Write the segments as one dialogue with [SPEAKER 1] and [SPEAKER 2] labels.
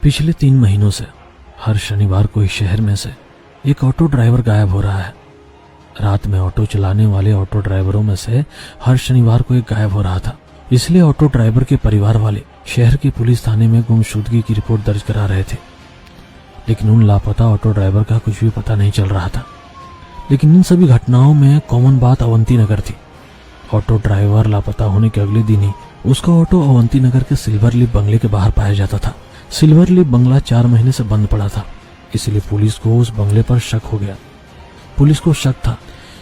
[SPEAKER 1] पिछले 3 महीनों से हर शनिवार को इस शहर में से एक ऑटो ड्राइवर गायब हो रहा है। रात में ऑटो चलाने वाले ऑटो ड्राइवरों में से हर शनिवार को एक गायब हो रहा था। इसलिए ऑटो ड्राइवर के परिवार वाले शहर की पुलिस थाने में गुमशुदगी की रिपोर्ट दर्ज करा रहे थे, लेकिन उन लापता ऑटो ड्राइवर का कुछ भी पता नहीं चल रहा था। लेकिन इन सभी घटनाओं में कॉमन बात अवंती नगर थी। ऑटो ड्राइवर लापता होने के अगले दिन ही उसका ऑटो अवंती नगर के सिल्वर लीफ बंगले के बाहर पाया जाता था। सिल्वर लीफ बंगला 4 महीने से बंद पड़ा था, इसलिए पुलिस को उस बंगले पर शक हो गया। पुलिस को शक था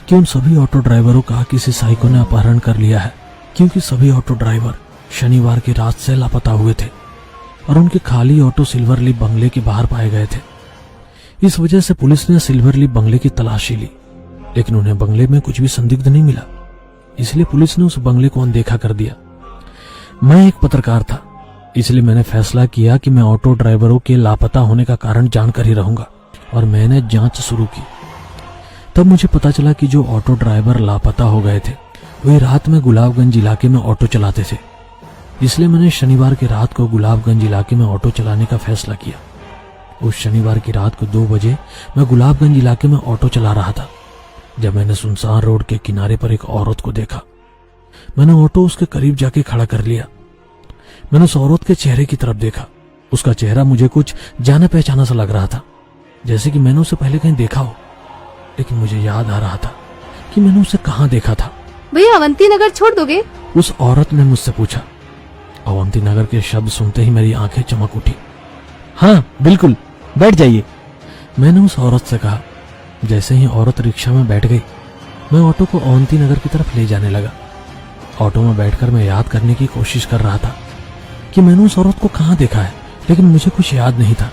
[SPEAKER 1] कि उन सभी ऑटो ड्राइवरों का किसी साइको ने अपहरण कर लिया है, क्योंकि सभी ऑटो ड्राइवर शनिवार की रात से लापता हुए थे और उनके खाली ऑटो सिल्वर लीफ बंगले के बाहर पाए गए थे। इस वजह से पुलिस ने सिल्वर लीफ बंगले की तलाशी ली, लेकिन उन्हें बंगले में कुछ भी संदिग्ध नहीं मिला। इसलिए पुलिस ने उस बंगले को अनदेखा कर दिया। मैं एक पत्रकार था, इसलिए मैंने फैसला किया कि मैं ऑटो ड्राइवरों के लापता होने का कारण जानकर ही रहूंगा और मैंने जांच शुरू की। तब मुझे पता चला कि जो ऑटो ड्राइवर लापता हो गए थे वे रात में गुलाबगंज इलाके में ऑटो चलाते थे। इसलिए मैंने शनिवार की रात को गुलाबगंज इलाके में ऑटो चलाने का फैसला किया। उस शनिवार की रात को 2 बजे मैं गुलाबगंज इलाके में ऑटो चला रहा था जब मैंने सुनसान रोड के किनारे पर एक औरत को देखा। मैंने ऑटो उसके करीब जाके खड़ा कर लिया। मैंने उस औरत के चेहरे की तरफ देखा। उसका चेहरा मुझे कुछ जाना पहचाना सा लग रहा था, जैसे कि मैंने उसे पहले कहीं देखा हो, लेकिन मुझे याद आ रहा था कि मैंने उसे कहाँ देखा था।
[SPEAKER 2] भैया अवंती नगर छोड़ दोगे?
[SPEAKER 1] उस औरत ने मुझसे पूछा। अवंती नगर के शब्द सुनते ही मेरी आंखें चमक उठी।
[SPEAKER 3] हाँ बिल्कुल, बैठ जाइए,
[SPEAKER 1] मैंने उस औरत से कहा। जैसे ही औरत रिक्शा में बैठ गई, मैं ऑटो को अवंती नगर की तरफ ले जाने लगा। ऑटो में बैठकर मैं याद करने की कोशिश कर रहा था कि मैंने उस औरत को कहाँ देखा है, लेकिन मुझे कुछ याद नहीं था।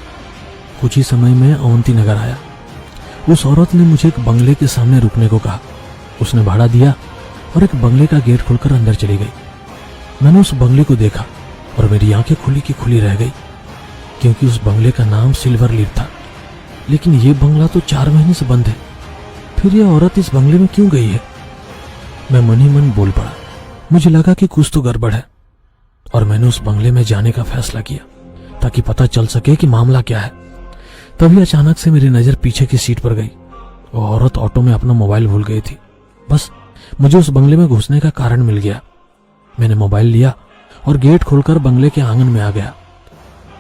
[SPEAKER 1] कुछ ही समय में अवंती नगर आया। उस औरत ने मुझे एक बंगले के सामने रुकने को कहा। उसने भाड़ा दिया और एक बंगले का गेट खोलकर अंदर चली गई। मैंने उस बंगले को देखा और मेरी आंखें खुली की खुली रह गई, क्योंकि उस बंगले का नाम सिल्वर लीफ था। लेकिन ये बंगला तो 4 महीने से बंद है। फिर यह औरत इस बंगले में क्यों गई है? मैं मन ही मन बोल पड़ा। मुझे लगा कि कुछ तो गड़बड़ है और मैंने उस बंगले में जाने का फैसला किया ताकि पता चल सके कि मामला क्या है। तभी अचानक से मेरी नजर पीछे की सीट पर गई। वो औरत ऑटो में अपना मोबाइल भूल गई थी। बस मुझे उस बंगले में घुसने का कारण मिल गया। मैंने मोबाइल लिया और गेट खोलकर बंगले के आंगन में आ गया।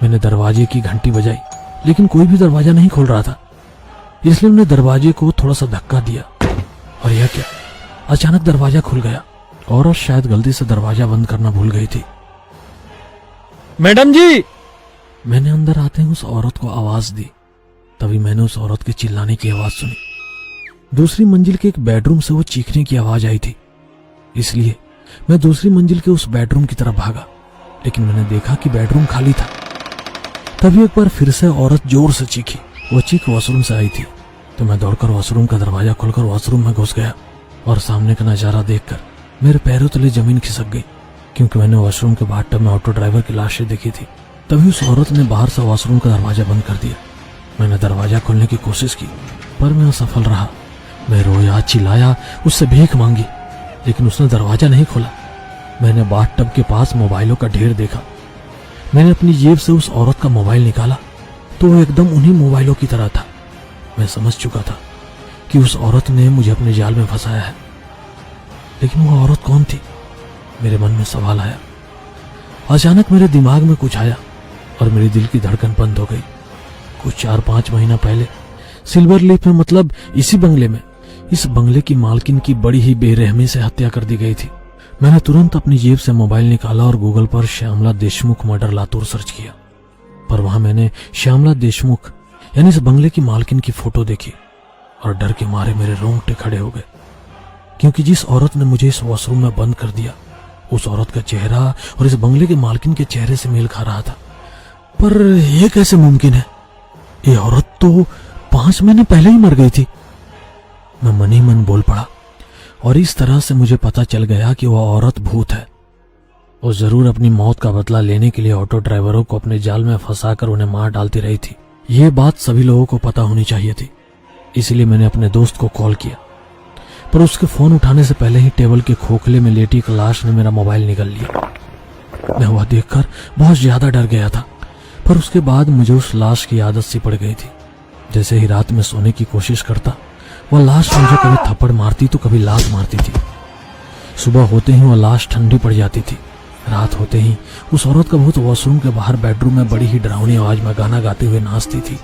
[SPEAKER 1] मैंने दरवाजे की घंटी बजाई, लेकिन कोई भी दरवाजा नहीं खोल रहा था। इसलिए मैंने दरवाजे को थोड़ा सा धक्का दिया और यह क्या, अचानक दरवाजा खुल गया। औरत शायद गलती से दरवाजा बंद करना भूल गई थी।
[SPEAKER 3] मैडम जी,
[SPEAKER 1] मैंने अंदर आते ही उस औरत को आवाज दी। तभी मैंने उस औरत के चिल्लाने की आवाज सुनी। दूसरी मंजिल के एक बेडरूम से वो चीखने की आवाज आई थी। इसलिए मैं दूसरी मंजिल के उस बेडरूम की तरफ भागा, लेकिन मैंने देखा कि बेडरूम खाली था। तभी एक बार फिर से औरत जोर से चीखी। वो चीख वॉशरूम से आई थी, तो मैं दौड़कर वॉशरूम का दरवाजा खोलकर वॉशरूम में घुस गया और सामने का नजारा देखकर मेरे पैरों तले जमीन खिसक गई, क्योंकि मैंने वॉशरूम के बाथटब में ऑटो ड्राइवर की लाशें देखी थी। तभी उस औरत ने बाहर से वॉशरूम का दरवाजा बंद कर दिया। मैंने दरवाजा खोलने की कोशिश की, पर मैं असफल रहा। मैं रोया, चिल्लाया, उससे भीख मांगी, लेकिन उसने दरवाजा नहीं खोला। मैंने बाथटब के पास मोबाइलों का ढेर देखा। मैंने अपनी जेब से उस औरत का मोबाइल निकाला तो वो एकदम उन्हीं मोबाइलों की तरह था। मैं समझ चुका था कि उस औरत ने मुझे अपने जाल में फंसाया है, लेकिन वो औरत कौन थी? मेरे मन में सवाल आया। अचानक मेरे दिमाग में कुछ आया और मेरे दिल की धड़कन बंद हो गई। कुछ 4-5 महीना पहले सिल्वर लीफ में, मतलब इसी बंगले में, इस बंगले की मालकिन की बड़ी ही बेरहमी से हत्या कर दी गई थी। मैंने तुरंत अपनी जेब से मोबाइल निकाला और गूगल पर श्यामला देशमुख मर्डर लातूर सर्च किया, पर वहां मैंने श्यामला देशमुख यानी इस बंगले की मालकिन की फोटो देखी और डर के मारे मेरे रोंगटे खड़े हो गए, क्योंकि जिस औरत ने मुझे इस वॉशरूम में बंद कर दिया, उस औरत का चेहरा और इस बंगले के मालकिन के चेहरे से मेल खा रहा था। पर यह कैसे मुमकिन है? ये औरत तो 5 महीने पहले ही मर गई थी। मैं मन ही मन बोल पड़ा और इस तरह से मुझे पता चल गया कि वह औरत भूत है। वो जरूर अपनी मौत का बदला लेने के लिए ऑटो ड्राइवरों को अपने जाल में फंसाकर उन्हें मार डालती रही थी। ये बात सभी लोगों को पता होनी चाहिए थी। इसलिए मैंने अपने दोस्त को कॉल किया, पर उसके फोन उठाने से पहले ही टेबल के खोखले में लेटी एक लाश ने मेरा मोबाइल निकाल लिया। मैं वह देखकर बहुत ज्यादा डर गया था। पर उसके बाद मुझे उस लाश की आदत सी पड़ गई थी। जैसे ही रात में सोने की कोशिश करता, वह लाश मुझे कभी थप्पड़ मारती तो कभी लात मारती थी। सुबह होते ही वह लाश ठंडी पड़ जाती थी। रात होते ही उस औरत का भूत वॉशरूम के बाहर बेडरूम में बड़ी ही डरावनी आवाज में गाना गाते हुए नाचती थी।